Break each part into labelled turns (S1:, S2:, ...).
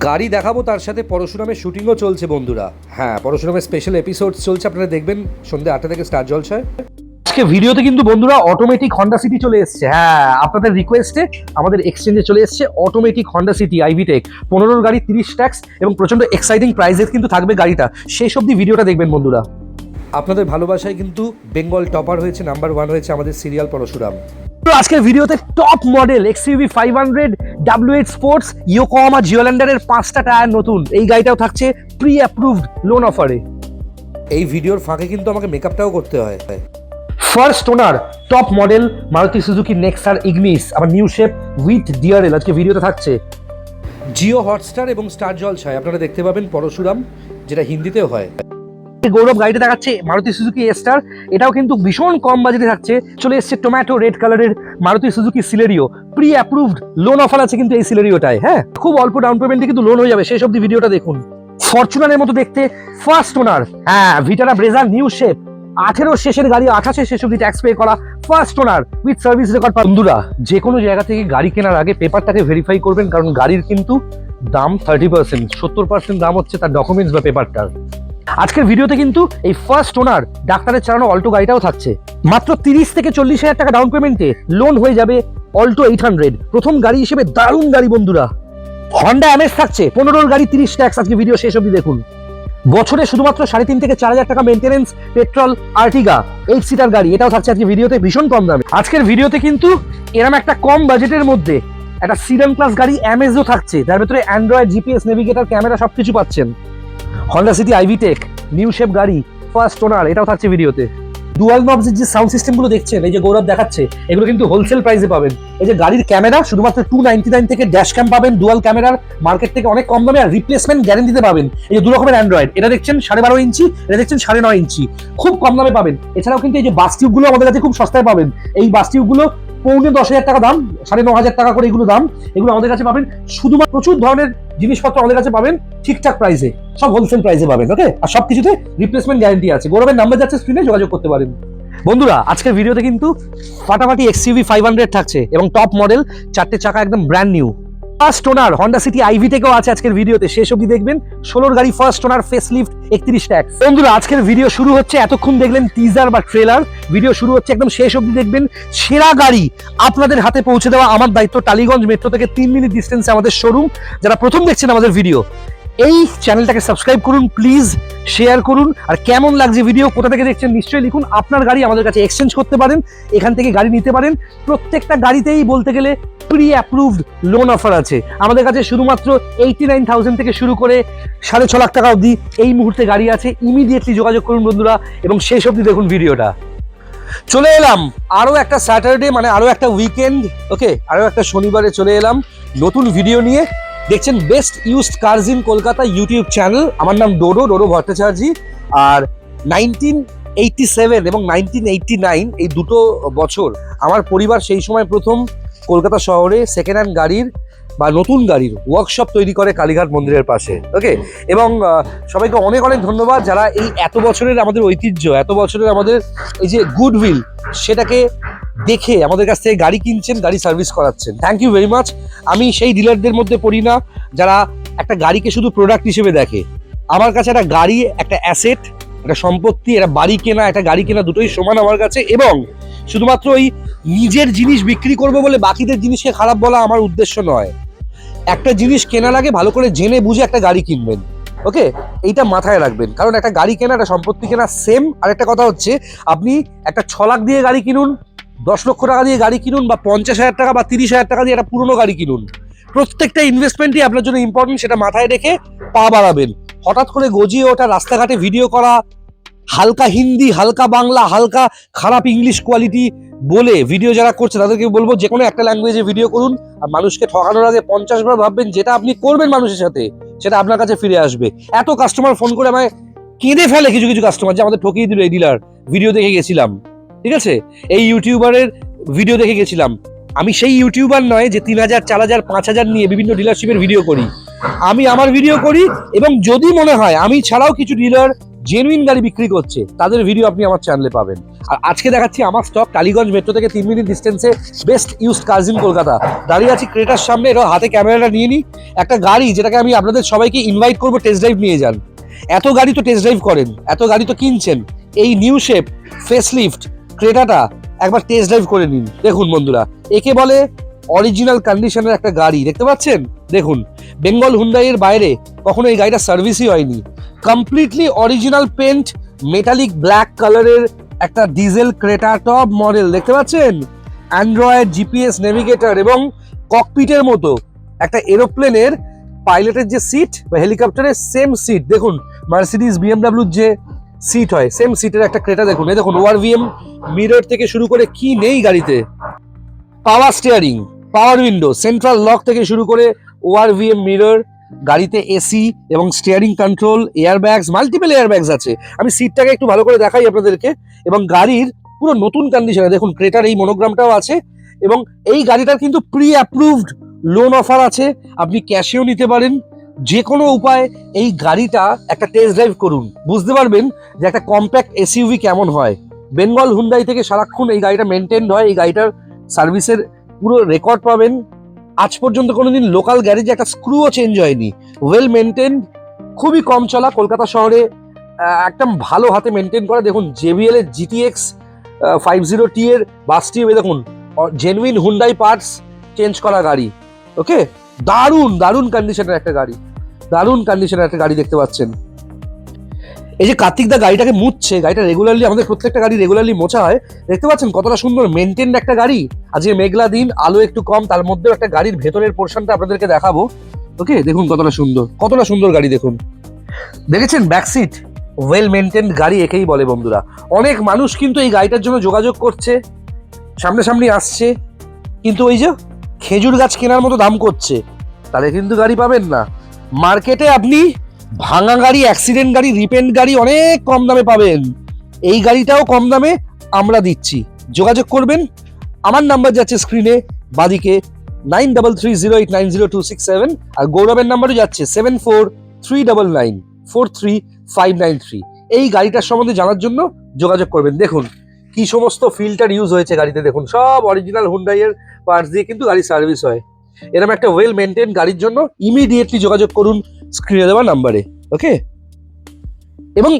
S1: গাড়ি দেখাবো, তার সাথে পরশুরামের শুটিংও চলছে বন্ধুরা। হ্যাঁ, পরশুরামের স্পেশাল এপিসোড চলছে, আপনারা দেখবেন সন্ধ্যে 8টা থেকে স্টার জলসায়। আজকে ভিডিওতে কিন্তু বন্ধুরা অটোমেটিক হন্ডা সিটি চলে এসছে। হ্যাঁ, আপনাদের রিকোয়েস্টে আমাদের এক্সচেঞ্জে চলে এসছে অটোমেটিক হন্ডা সিটি আইভিটেক। 15 গাড়ি 30 ট্যাক্স এবং প্রচন্ড এক্সাইটিং প্রাইজে কিন্তু থাকবে গাড়িটা। শেষ অবধি ভিডিওটা দেখবেন বন্ধুরা। আপনাদের ভালোবাসায় কিন্তু বেঙ্গল টপার হয়েছে, নাম্বার 1 হয়েছে আমাদের সিরিয়াল পরশুরাম। আজকের ভিডিওতে top model XUV 500 W8 sports Yokohama জিওল্যান্ডারের 5টা টায়ার নতুন। এই গাড়িটাও থাকছে প্রি অ্যাপ্রুভড লোন অফারে। এই ভিডিওর ফাঁকে কিন্তু আমাকে মেকআপটাও করতে হয়। First owner top model Maruti Suzuki নেক্সার ইগনিস, আবার নিউ শেপ উইথ ডিআরএল আজকে ভিডিওতে থাকছে। জিও হটস্টার এবং স্টার জলসায় আপনারা দেখতে পাবেন পরশুরাম, যেটা হিন্দিতেও হয়। গৌরব গাড়িটা দেখাচ্ছে মারুতি সুজুকি এস্টার, এটাও কিন্তু ভীষণ কম বাজেটে থাকছে। চলে এসছে টমেটো রেড কালারের Maruti Suzuki Celerio, pre approved loan offer আছে কিন্তু এই সিলেরিওটায়। হ্যাঁ, খুব অল্প ডাউন পেমেন্টে কিন্তু লোন হয়ে যাবে। শেষ অব্দি ভিডিওটা দেখুন। ফরচুনারের মতো দেখতে ফার্স্ট ওনার, হ্যাঁ, ভিটারা ব্রেজা নিউ শেপ, 18 শেষের গাড়ি 28 শেষ অব্দি ট্যাক্স পে করা, first owner with service record. বন্ধুরা, যে কোনো জায়গা থেকে গাড়ি কেনার আগে পেপারটাকে ভেরিফাই করবেন, কারণ গাড়ির কিন্তু দাম 30%, 70% দাম হচ্ছে তার ডকুমেন্টস বা পেপারটার। আজকের ভিডিওতে কিন্তু এই ফার্স্ট ওনার ডাক্তারের চালানো অল্টো গাড়িটাও থাকছে। মাত্র 30 থেকে 40 হাজার টাকা ডাউন পেমেন্টে লোন হয়ে যাবে অল্টো 800। প্রথম গাড়ি হিসেবে দারুণ গাড়ি বন্ধুরা। হন্ডা অ্যামেজ থাকছে 15 গাড়ি 30 ট্যাক্স। আজকে ভিডিও শেষ অবধি দেখুন। বছরে শুধুমাত্র 3.5 থেকে 4 হাজার টাকা মেনটেনেন্স, পেট্রোল, আর্টিগা 8 সিটার গাড়ি, এটাও থাকছে আজকে ভিডিওতে ভীষণ কম দামে। আজকের ভিডিওতে কিন্তু এরকম একটা কম বাজেটের মধ্যে একটা সিডান ক্লাস গাড়ি অ্যামেজও থাকছে, যার ভেতরে অ্যান্ড্রয়েড, জিপিএস, নেভিগেটর, ক্যামেরা সবকিছু পাচ্ছেন। হন্ডা সিটি আইভিটেক নিউ শেপ গাড়ি, ফার্স্ট ওনার, এটাও থাকছে ভিডিওতে। ডুয়াল নবসের যে সাউন্ড সিস্টেমগুলো দেখছেন, এই যে গৌরব দেখাচ্ছে, এগুলো কিন্তু হোলসেল প্রাইসে পাবেন। এই যে গাড়ির ক্যামেরা শুধুমাত্র 299 থেকে ড্যাশ ক্যাম পাবেন, ডুয়াল ক্যামেরার মার্কেট থেকে অনেক কম দামে, আর রিপ্লেসমেন্ট গ্যারেন্টিতে পাবেন। এই যে 2 রকমের অ্যান্ড্রয়েড, এটা দেখছেন 12.5 ইঞ্চি, এটা দেখছেন 9.5 ইঞ্চি, খুব কম দামে পাবেন। এছাড়াও কিন্তু এই যে বাস টিউবগুলো আমাদের কাছে খুব সস্তায় পাবেন। এই বাস টিউবগুলো 9.5 টাকা দাম, 9.5 টাকা করে এগুলো দাম। এগুলো আমাদের কাছে পাবেন। শুধুমাত্র প্রচুর ধরনের জিনিসপত্র আমাদের কাছে পাবেন ঠিকঠাক প্রাইসে, সব হোলসেল প্রাইসে পাবেন। ওকে, আর সবকিছুতে রিপ্লেসমেন্ট গ্যারান্টি আছে। গৌরবের নাম্বার যাচ্ছে স্ক্রিনে, যোগাযোগ করতে পারেন। বন্ধুরা, আজকের ভিডিওতে কিন্তু ফাটাফাটি XUV 500 থাকছে এবং টপ মডেল, 4টে চাকা একদম brand new. First owner Honda City আইভিটেকও আছে আজকের ভিডিওতে। শেষ অবধি দেখবেন। 16 গাড়ি first owner, face lift, 31 tax. বন্ধুরা, আজকের ভিডিও শুরু হচ্ছে, এতক্ষণ দেখলেন টিজার বা ট্রেলার, ভিডিও শুরু হচ্ছে একদম শেষ অবধি দেখবেন। সেরা গাড়ি আপনাদের হাতে পৌঁছে দেওয়া আমার দায়িত্ব। টালিগঞ্জ মেট্রো থেকে 3 মিনিট ডিস্টেন্সে আমাদের শোরুম। যারা প্রথম দেখছেন আমাদের ভিডিও, এই চ্যানেলটাকে সাবস্ক্রাইব করুন প্লিজ, শেয়ার করুন। আর কেমন লাগছে ভিডিও, কোথা থেকে দেখছেন নিশ্চয়ই লিখুন। আপনার গাড়ি আমাদের কাছে এক্সচেঞ্জ করতে পারেন, এখান থেকে গাড়ি নিতে পারেন। প্রত্যেকটা গাড়িতেই বলতে গেলে প্রি অ্যাপ্রুভড লোন অফার আছে আমাদের কাছে। শুধুমাত্র 89,000 থেকে শুরু করে 6.5 লাখ টাকা অবধি এই মুহূর্তে গাড়ি আছে। ইমিডিয়েটলি যোগাযোগ করুন বন্ধুরা, এবং শেষ অবধি দেখুন ভিডিওটা। চলে এলাম আরও একটা স্যাটারডে, মানে আরও একটা উইকেন্ড। ওকে, আরও একটা শনিবারে চলে এলাম নতুন ভিডিও নিয়ে। দেখছেন best used cars in Kolkata YouTube channel. আমার নাম ডোডো ভট্টাচার্য। আর 1987 এবং 1989 এই দুটো বছর আমার পরিবার সেই সময় প্রথম কলকাতা শহরে সেকেন্ড হ্যান্ড গাড়ির বা নতুন গাড়ির ওয়ার্কশপ তৈরি করে কালীঘাট মন্দিরের পাশে। ওকে, এবং সবাইকে অনেক অনেক ধন্যবাদ যারা এই এত বছরের আমাদের ঐতিহ্য, এত বছরের আমাদের এই যে গুডউইল, সেটাকে দেখে আমাদের কাছ থেকে গাড়ি কিনছেন, গাড়ি সার্ভিস করাচ্ছেন। Thank you very much. আমি সেই ডিলারদের মধ্যে পড়ি না যারা একটা গাড়িকে শুধু প্রোডাক্ট হিসেবে দেখে। আমার কাছে একটা গাড়ি একটা অ্যাসেট, একটা সম্পত্তি। একটা বাড়ি কেনা, একটা গাড়ি কেনা, দুটোই সমান আমার কাছে। এবং শুধুমাত্র ওই নিজের জিনিস বিক্রি করবো বলে বাকিদের জিনিসকে খারাপ বলা আমার উদ্দেশ্য নয়। একটা জিনিস কেনার আগে ভালো করে জেনে বুঝে একটা গাড়ি কিনবেন। ওকে, এইটা মাথায় রাখবেন, কারণ একটা গাড়ি কেনা, একটা সম্পত্তি কেনা সেম। আর একটা কথা হচ্ছে, আপনি একটা 6 লাখ দিয়ে গাড়ি কিনুন, 10 লক্ষ টাকা দিয়ে গাড়ি কিনুন, বা 50,000 টাকা বা 30,000 টাকা দিয়ে একটা পুরনো গাড়ি কিনুন, প্রত্যেকটা ইনভেস্টমেন্টই আপনার জন্য ইম্পর্টেন্ট। সেটা মাথায় রেখে পা বাড়াবেন। হঠাৎ করে গজিয়ে ওঠা, রাস্তাঘাটে ভিডিও করা, হালকা হিন্দি, হালকা বাংলা, হালকা খারাপ ইংলিশ কোয়ালিটি বলে ভিডিও যারা করছে তাদেরকে বলবো যে কোনো একটা ল্যাঙ্গুয়েজে ভিডিও করুন। আর মানুষকে ঠকানোর আগে 50 বার ভাববেন যেটা আপনি করবেন মানুষের সাথে সেটা আপনার কাছে ফিরে আসবে। এত কাস্টমার ফোন করে আমায় কেঁদে ফেলে, কিছু কিছু কাস্টমার যে আমাদের ঠকিয়ে দিল এই ডিলার, ভিডিও দেখে গেছিলাম, ঠিক আছে, এই ইউটিউবারের ভিডিও দেখে গেছিলাম। আমি সেই ইউটিউবার নয় যে 3,000, 4,000, 5,000 নিয়ে বিভিন্ন ডিলারশিপের ভিডিও করি। আমি আমার ভিডিও করি, এবং যদি মনে হয় আমি ছাড়াও কিছু ডিলার জেনুইন গাড়ি বিক্রি করছে তাদের ভিডিও আপনি আমার চ্যানেলে পাবেন। আর আজকে দেখাচ্ছি আমার স্টক টালিগঞ্জ মেট্রো থেকে 3 মিনিট ডিস্টেন্সে best used cars in Kolkata. দাঁড়িয়ে আছি ক্রেটার সামনে, এরা হাতে ক্যামেরাটা নিয়ে নিই। একটা গাড়ি যেটাকে আমি আপনাদের সবাইকে ইনভাইট করবো টেস্ট ড্রাইভ নিয়ে যান। এত গাড়ি তো টেস্ট ড্রাইভ করেন, এত গাড়ি তো কিনছেন, এই নিউ শেপ ফেসলিফট ক্রেটাটা একবার টেস্ট ড্রাইভ করে নিন। দেখুন বন্ধুরা, একে বলে অরিজিনাল কন্ডিশনের একটা গাড়ি। দেখতে পাচ্ছেন, দেখুন বেঙ্গল হুন্ডাইয়ের বাইরে কখনো এই গাড়িটা সার্ভিসই হয়নি। Completely original paint, metallic black কালারের একটা ডিজেল ক্রেটা টপ মডেল। দেখতে পাচ্ছেন অ্যান্ড্রয়েড জিপিএস নেভিগেটর এবং ককপিটের মতো একটা এরোপ্লেনের পাইলটের যে সিট বা হেলিকপ্টারের সেম সিট। দেখুন মার্সিডিজ বিএমডাব্লিউর যে সিট হয় সেম সিটের একটা ক্রেটা। দেখুন এই দেখুন ওআরভিএম মিরর থেকে শুরু করে কি নেই গাড়িতে। পাওয়ার steering, power window, central lock থেকে শুরু করে ওআরভিএম মিরর, গাড়িতে এসি এবং steering control, airbags, multiple airbags আছে। আমি সিটটাকে একটু ভালো করে দেখাই আপনাদেরকে। এবং গাড়ির পুরো নতুন কন্ডিশনে দেখুন ক্রেটার এই মনোগ্রামটাও আছে। এবং এই গাড়িটার কিন্তু প্রি অ্যাপ্রুভড লোন অফার আছে, আপনি ক্যাশেও নিতে পারেন। যে কোনো উপায় এই গাড়িটা একটা টেস্ট ড্রাইভ করুন, বুঝতে পারবেন যে একটা কম্প্যাক্ট এসইউভি কেমন হয়। বেঙ্গল হুন্ডাই থেকে সারাক্ষণ এই গাড়িটা মেনটেন হয়, এই গাড়িটার সার্ভিসের পুরো রেকর্ড পাবেন। আজ পর্যন্ত কোনোদিন লোকাল গ্যারেজে একটা স্ক্রুও চেঞ্জ হয়নি। ওয়েল মেনটেন, খুবই কম চলা, কলকাতা শহরে একদম ভালো হাতে মেনটেন করা। দেখুন জেবিএল এর জিটিএক্স 50T এর বাসটি, দেখুন জেনুইন হুন্ডাই পার্টস চেঞ্জ করা গাড়ি। ওকে, দারুণ দারুণ কন্ডিশনের একটা গাড়ি, দারুণ কন্ডিশনের একটা গাড়ি দেখতে পাচ্ছেন। এই যে কার্তিক দা গাড়িটাকে মুছছে, গাড়িটা রেগুলারলি, আমাদের প্রত্যেকটা গাড়ি রেগুলারলি মোছা হয়। দেখতে পাচ্ছেন কতটা সুন্দর মেনটেন্ড একটা গাড়ি। আজকে মেঘলা দিন, আলো একটু কম, তার মধ্যেও একটা গাড়ির ভেতরের পোর্শনটা আপনাদেরকে দেখাবো। ওকে, দেখুন কতটা সুন্দর, কতটা সুন্দর গাড়ি দেখুন। দেখেছেন ব্যাক সিট, ওয়েল মেনটেন্ড গাড়ি একেই বলে বন্ধুরা। অনেক মানুষ কিন্তু এই গাড়িটার জন্য যোগাযোগ করছে, সামনাসামনি আসছে, কিন্তু ওই যে খেজুর গাছ কেনার মতো দাম করছে, তাহলে কিন্তু গাড়ি পাবেন না। মার্কেটে আপনি ভাঙা গাড়ি, অ্যাক্সিডেন্ট গাড়ি, রিপেন্ট গাড়ি অনেক কম দামে পাবেন। এই গাড়িটাও কম দামে আমরা দিচ্ছি, যোগাযোগ করবেন। আমার নাম্বার যাচ্ছে স্ক্রিনে বাদিকে 9330890267, আর গৌরবের নাম্বারও যাচ্ছে 7439943593। এই গাড়িটার সম্বন্ধে জানার জন্য যোগাযোগ করবেন। দেখুন কি সমস্ত ফিল্টার ইউজ হয়েছে গাড়িতে, দেখুন সব অরিজিনাল হুন্ডাইয়ের পার্টস দিয়ে কিন্তু গাড়ি সার্ভিস হয়। এরকম একটা ওয়েল মেনটেন গাড়ির জন্য ইমিডিয়েটলি যোগাযোগ করুন স্ক্রিনে দেওয়া নাম্বারে। ওকে, এবং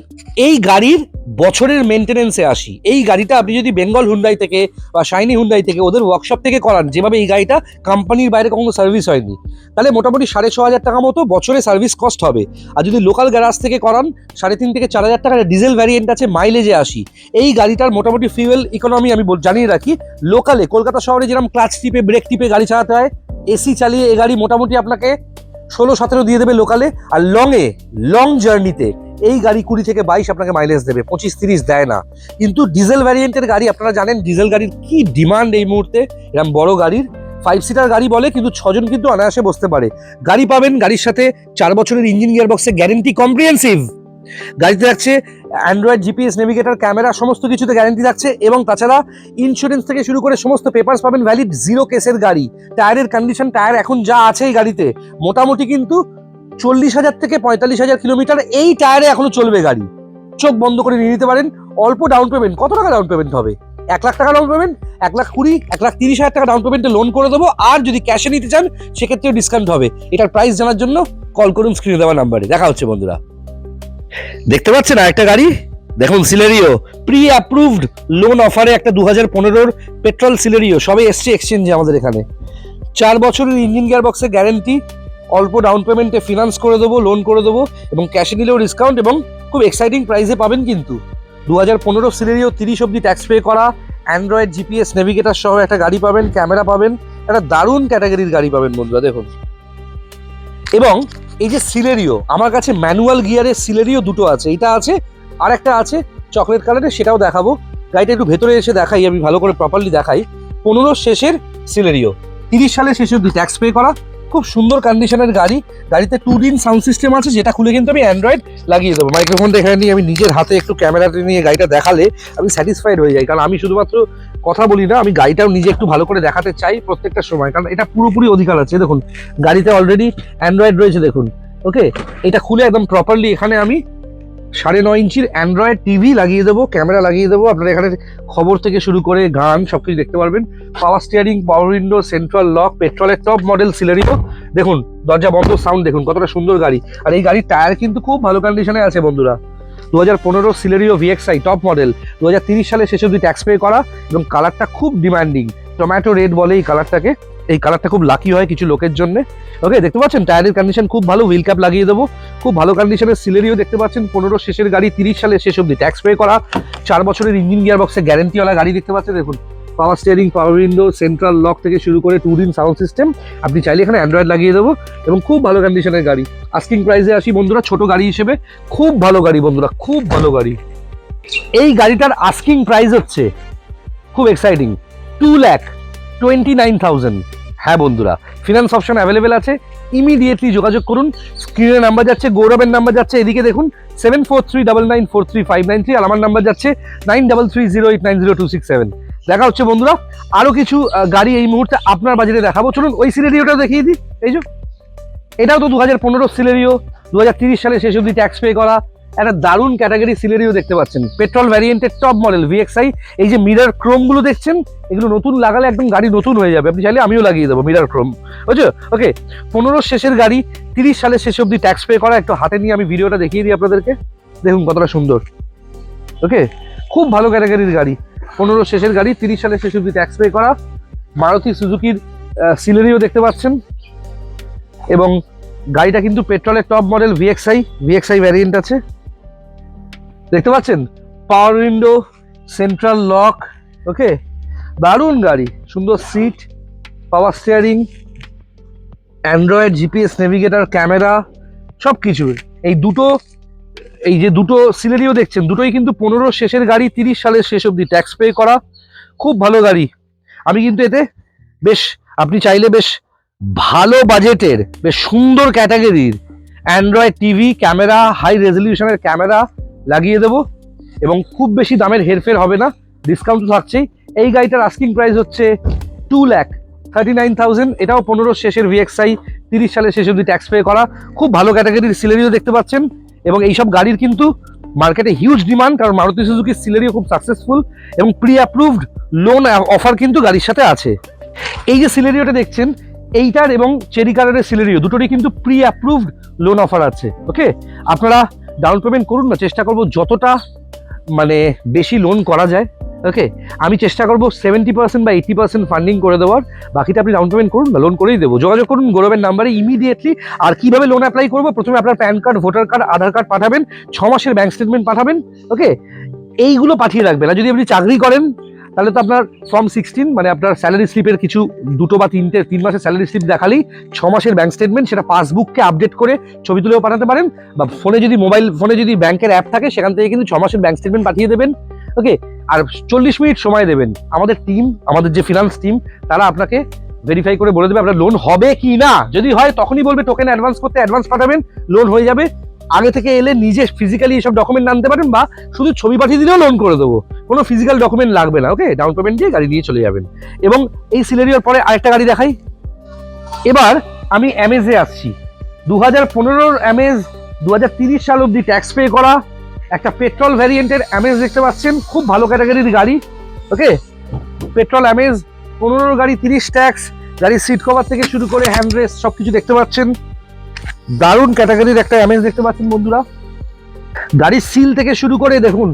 S1: এই গাড়ির বছরের মেনটেনেন্সে আসি। এই গাড়িটা আপনি যদি বেঙ্গল হুন্ডাই থেকে বা শাইনি হুন্ডাই থেকে ওদের ওয়ার্কশপ থেকে করান, যেভাবে এই গাড়িটা কোম্পানির বাইরে কখনো সার্ভিস হয়নি, তাহলে মোটামুটি 6,500 টাকা মতো বছরে সার্ভিস কস্ট হবে। আর যদি লোকাল গ্যারাজ থেকে করান 3,500 থেকে 4,000 টাকা। ডিজেল ভ্যারিয়েন্ট আছে, মাইলেজে আসি। এই গাড়িটার মোটামুটি ফিউয়েল ইকোনমি আমি জানিয়ে রাখি, লোকালে কলকাতা শহরে যেরকম ক্লাচ টিপে ব্রেক টিপে গাড়ি চালাতে হয়, এসি চালিয়ে এই গাড়ি মোটামুটি আপনাকে 16-17 দিয়ে দেবে লোকালে। আর লং জার্নিতে এই গাড়ি 20 থেকে 22 আপনাকে মাইলেজ দেবে, 25-30 দেয় না। কিন্তু ডিজেল ভ্যারিয়েন্টের গাড়ি, আপনারা জানেন ডিজেল গাড়ির কি ডিমান্ড এই মুহূর্তে। এরকম বড় গাড়ির 5 সিটার গাড়ি বলে, কিন্তু 6 জন কিন্তু অনায়াসে বসতে পারে। গাড়ি পাবেন, গাড়ির সাথে 4 বছরের ইঞ্জিন গিয়ার বক্সে গ্যারেন্টি কম্প্রিহেন্সিভ। গাড়িতে থাকছে অ্যান্ড্রয়েড জিপিএস নেভিগেটর, ক্যামেরা, সমস্ত কিছুতে গ্যারেন্টি থাকছে। এবং তাছাড়া ইন্স্যুরেন্স থেকে শুরু করে সমস্ত পেপারস পাবেন ভ্যালিড, 0 কেসের গাড়ি। টায়ারের কন্ডিশন, টায়ার এখন যা আছে এই গাড়িতে মোটামুটি কিন্তু 40,000 থেকে 45,000 কিলোমিটার এই টায়ারে এখনো চলবে গাড়ি। চোখ বন্ধ করে নিয়ে নিতে পারেন। অল্প ডাউন পেমেন্ট, কত টাকা ডাউন পেমেন্ট হবে? 1 লাখ টাকা ডাউন পেমেন্ট, 1,20,000, 1,30,000 টাকা ডাউন পেমেন্টে লোন করে দেবো। আর যদি ক্যাশে নিতে চান সেক্ষেত্রে ডিসকাউন্ট হবে। এটার প্রাইস জানার জন্য কল করুন স্ক্রিনে দেওয়া নাম্বারে। দেখা হচ্ছে বন্ধুরা। দেখতে পাচ্ছেন আরেকটা গাড়ি, দেখুন সিলেরিও, প্রি অ্যাপ্রুভড লোন অফারে একটা 2015 পেট্রোল সিলেরিও, সবে এসছে এক্সচেঞ্জে আমাদের এখানে। 4 বছরের ইঞ্জিন গিয়ার বক্সে গ্যারেন্টি, অল্প ডাউন পেমেন্টে ফিনান্স করে দেবো, লোন করে দেবো, এবং ক্যাশে নিলেও ডিসকাউন্ট, এবং খুব এক্সাইটিং প্রাইসে পাবেন। কিন্তু 2015 সিলেরিও, 30 অব্দি ট্যাক্স পে করা, অ্যান্ড্রয়েড জিপিএস নেভিগেটর সহ একটা গাড়ি পাবেন, ক্যামেরা পাবেন, একটা দারুণ ক্যাটাগরির গাড়ি পাবেন বন্ধুরা। দেখুন, এবং এই যে সিলেরিও, আমার কাছে ম্যানুয়াল গিয়ারের সিলেরিও দুটো আছে, এটা আছে আর একটা আছে চকলেট কালারের, সেটাও দেখাবো। গাড়িটা একটু ভেতরে এসে দেখাই, আমি ভালো করে প্রপারলি দেখাই। 15 শেষের সিলেরিও, 30 সালের শেষে অব্দি ট্যাক্স পে করা, খুব সুন্দর কন্ডিশনের গাড়ি। গাড়িতে 2 সাউন্ড সিস্টেম আছে, যেটা খুলে কিন্তু আমি অ্যান্ড্রয়েড লাগিয়ে দেবো। মাইক্রোফোনটা এখানে নিয়ে আমি নিজের হাতে একটু ক্যামেরাটা নিয়ে গাড়িটা দেখালে আমি স্যাটিসফাইড হয়ে যাই, কারণ আমি শুধুমাত্র কথা বলি না, আমি গাড়িটাও নিজে একটু ভালো করে দেখাতে চাই প্রত্যেকটা সময়, কারণ এটা পুরোপুরি অধিকার আছে। দেখুন গাড়িতে অলরেডি অ্যান্ড্রয়েড রয়েছে, দেখুন। ওকে, এটা খুলে একদম প্রপারলি এখানে আমি 9.5 ইঞ্চির অ্যান্ড্রয়েড টিভি লাগিয়ে দেবো, ক্যামেরা লাগিয়ে দেবো, আপনারা এখানে খবর থেকে শুরু করে গান সবকিছু দেখতে পারবেন। পাওয়ার steering, power window, central lock, পেট্রোলের টপ মডেল সিলেরিও। দেখুন দরজা বন্ধ, সাউন্ড দেখুন কতটা সুন্দর গাড়ি। আর এই গাড়ির টায়ার কিন্তু খুব ভালো কন্ডিশনে আছে বন্ধুরা। 2015 সিলেরিও VXI টপ মডেল, 2030 সালে শেষ অবধি ট্যাক্স পে করা, এবং কালারটা খুব ডিমান্ডিং, টমেটো রেড বলে এই কালারটাকে। এই কালারটা খুব লাকি হয় কিছু লোকের জন্য। ওকে, দেখতে পাচ্ছেন টায়ারের কন্ডিশন খুব ভালো, হুইল ক্যাপ লাগিয়ে দেবো, খুব ভালো কন্ডিশনের সিলেরিও দেখতে পাচ্ছেন। 15 শেষের গাড়ি, 30 সালে শেষ অবধি ট্যাক্স পে করা, 4 বছরের ইঞ্জিন গিয়ার বক্সে গ্যারেন্টিওয়ালা গাড়ি দেখতে পাচ্ছেন। দেখুন পাওয়ার steering, power window, central lock থেকে শুরু করে 2 সাউন্ড সিস্টেম। আপনি চাইলে এখানে অ্যান্ড্রয়েড লাগিয়ে দেবো, এবং খুব ভালো কন্ডিশনের গাড়ি। আস্কিং প্রাইসে আসি বন্ধুরা, ছোট গাড়ি হিসেবে খুব ভালো গাড়ি বন্ধুরা, খুব ভালো গাড়ি। এই গাড়িটার আস্কিং প্রাইস হচ্ছে খুব এক্সাইটিং, 2,29,000। হ্যাঁ বন্ধুরা, ফিনান্স অপশন অ্যাভেলেবেল আছে, ইমিডিয়েটলি যোগাযোগ করুন। স্ক্রিনে নাম্বার যাচ্ছে, গৌরবের নাম্বার যাচ্ছে, এদিকে দেখুন 7439943593, আর আমার নাম্বার যাচ্ছে 9330890267। দেখা হচ্ছে বন্ধুরা। আরো কিছু গাড়ি এই মুহূর্তে আপনার বাজারে দেখাবো, চলুন ওই সিলেরিওটা দেখিয়ে দিই। এই যে এটাও তো 2015 সিলেরিও, 2030 সালে শেষ অবধি ট্যাক্স পে করা, একটা দারুণ ক্যাটাগরি সিলেরিও দেখতে পাচ্ছেন, পেট্রোল ভ্যারিয়েন্টের টপ মডেল VXI। এই যে মিরর ক্রোম গুলো দেখছেন, এগুলো নতুন লাগালে একদম গাড়ি নতুন হয়ে যাবে। আপনি চাইলে আমিও লাগিয়ে দেবো মিরর ক্রোম, বুঝছো? ওকে, 15 শেষের গাড়ি, 30 সালে শেষ অবধি ট্যাক্স পে করা। একটু হাতে নিয়ে আমি ভিডিওটা দেখিয়ে দিই আপনাদেরকে, দেখুন কতটা সুন্দর। ওকে, খুব ভালো ক্যাটাগরির গাড়ি, 15 শেষের গাড়ি, 30 সালে শেষ অবধি ট্যাক্স পে করা। মারুতি সুজুকির সিলেরিও দেখতে পাচ্ছেন, এবং গাড়িটা কিন্তু পেট্রোলের টপ মডেল VXI ভ্যারিয়েন্ট আছে, দেখতে পাচ্ছেন। Power window, central lock, okay, দারুণ গাড়ি, সুন্দর seat, power steering, Android GPS navigator, camera, সব কিছু। এই যে দুটো সিলেরিও দেখছেন, দুটোই কিন্তু 15 শেষের গাড়ি, 30 সালের শেষ অবধি ট্যাক্স পে করা, খুব ভালো গাড়ি। আমি কিন্তু এতে বেশ, আপনি চাইলে বেশ ভালো বাজেটের, বেশ সুন্দর ক্যাটাগরির অ্যান্ড্রয়েড টিভি, ক্যামেরা, হাই রেজলিউশনের ক্যামেরা লাগিয়ে দেবো, এবং খুব বেশি দামের হেরফের হবে না, ডিসকাউন্ট তো থাকছেই। এই গাড়িটার আস্কিং প্রাইস হচ্ছে 2,39,000। এটাও 15 শেষের VXI, 30 সালে শেষ অবধি ট্যাক্স পে করা, খুব ভালো ক্যাটাগরির সিলেরিও দেখতে পাচ্ছেন। এবং এইসব গাড়ির কিন্তু মার্কেটে হিউজ ডিমান্ড, কারণ মারুতি সুজুকির সিলেরিও খুব সাকসেসফুল, এবং প্রি অ্যাপ্রুভড লোন অফার কিন্তু গাড়ির সাথে আছে। এই যে সিলেরিওটা দেখছেন, এইটার এবং চেরি কালারের সিলেরিও দুটোরই কিন্তু প্রি অ্যাপ্রুভড লোন অফার আছে। ওকে, আপনারা ডাউন পেমেন্ট করুন না, চেষ্টা করবো যতটা মানে বেশি লোন করা যায়। ওকে, আমি চেষ্টা করবো 70% বা 80% ফান্ডিং করে দেওয়ার, বাকিটা আপনি ডাউন পেমেন্ট করুন না, লোন করেই দেবো। যোগাযোগ করুন গৌরবের নাম্বারে ইমিডিয়েটলি। আর কিভাবে লোন অ্যাপ্লাই করবো, প্রথমে আপনার প্যান কার্ড, ভোটার কার্ড, আধার কার্ড পাঠাবেন, 6 মাসের ব্যাংক স্টেটমেন্ট পাঠাবেন। ওকে, এইগুলো পাঠিয়ে রাখবেন। আর যদি আপনি চাকরি করেন তাহলে তো আপনার ফর্ম 16, মানে আপনার স্যালারি স্লিপের কিছু 2 বা 3 মাসের স্যালারি স্লিপ দেখালেই 6 মাসের ব্যাংক স্টেটমেন্ট, সেটা পাসবুককে আপডেট করে ছবি তুলেও পাঠাতে পারেন, বা মোবাইল ফোনে যদি ব্যাংকের অ্যাপ থাকে সেখান থেকে কিন্তু 6 মাসের ব্যাংক স্টেটমেন্ট পাঠিয়ে দেবেন। ওকে, আর 40 মিনিট সময় দেবেন। আমাদের যে ফিনান্স টিম, তারা আপনাকে ভেরিফাই করে বলে দেবে আপনার লোন হবে কি না। যদি হয় তখনই বলবে টোকেন অ্যাডভান্স করতে, অ্যাডভান্স পাঠাবেন, লোন হয়ে যাবে। আগে থেকে এলে নিজে ফিজিক্যালি এসব ডকুমেন্ট আনতে পারেন, বা শুধু ছবি পাঠিয়ে দিলেও লোন করে দেবো, কোনো ফিজিক্যাল ডকুমেন্ট লাগবে না। ওকে, ডাউন পেমেন্ট দিয়ে গাড়ি নিয়ে চলে যাবেন। এবং এই সিলেরিওর পরে আরেকটা গাড়ি দেখাই। এবার আমি অ্যামেজে আসছি। 2015 অ্যামেজ, 2030 সাল অব্দি ট্যাক্স পে করা একটা পেট্রোল ভ্যারিয়েন্টের অ্যামেজ দেখতে পাচ্ছেন, খুব ভালো ক্যাটাগরির গাড়ি। ওকে, পেট্রোল অ্যামেজ, 15 গাড়ি, 30 ট্যাক্স, গাড়ির সিট কভার থেকে শুরু করে হ্যান্ড রেস্ট সবকিছু দেখতে পাচ্ছেন। দারুণ ক্যাটাগরির একটা অ্যামেজ দেখতে পাচ্ছেন বন্ধুরা। গাড়ির সিল থেকে শুরু করে দেখুন,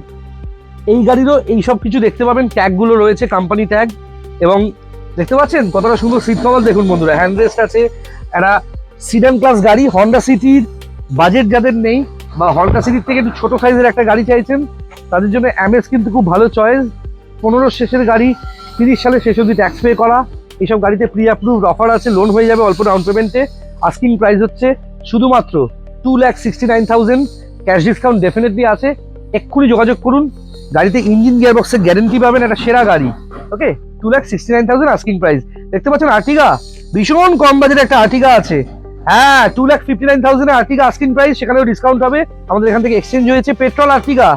S1: এই গাড়িরও এই সব কিছু দেখতে পাবেন, ট্যাগগুলো রয়েছে, কোম্পানি ট্যাগ। এবং দেখতে পাচ্ছেন কতটা সুন্দর সিট কভার দেখুন বন্ধুরা, হ্যান্ড রেস্ট আছে। একটা সিডান ক্লাস গাড়ি, হন্ডা সিটির বাজেট যাদের নেই, বা হন্ডা সিটির থেকে একটু ছোট সাইজের একটা গাড়ি চাইছেন, তাদের জন্য অ্যামেজ কিন্তু খুব ভালো চয়েস। 15 শেষের গাড়ি, 30 সালে শেষ অবধি ট্যাক্স পে করা, এইসব গাড়িতে প্রি অ্যাপ্রুভড অফার আছে, লোন হয়ে যাবে অল্প ডাউন পেমেন্টে। আস্কিং প্রাইস হচ্ছে শুধুমাত্র 2,69,000, ক্যাশ ডিসকাউন্ট ডেফিনেটলি আছে। এক্ষুনি যোগাযোগ করুন। গাড়িতে ইঞ্জিন গিয়ার বক্সের গ্যারেন্টি পাবেন, একটা সেরা গাড়ি। ওকে, 2,69,000 আস্কিং প্রাইস। দেখতে পাচ্ছেন আর্টিগা, ভীষণ কম বাজেটে একটা আর্টিগা আছে। হ্যাঁ, 2,59,000 আর্টিগা আস্কিং প্রাইস, সেখানেও ডিসকাউন্ট হবে। আমাদের এখান থেকে এক্সচেঞ্জ হয়েছে পেট্রোল আর্টিগা।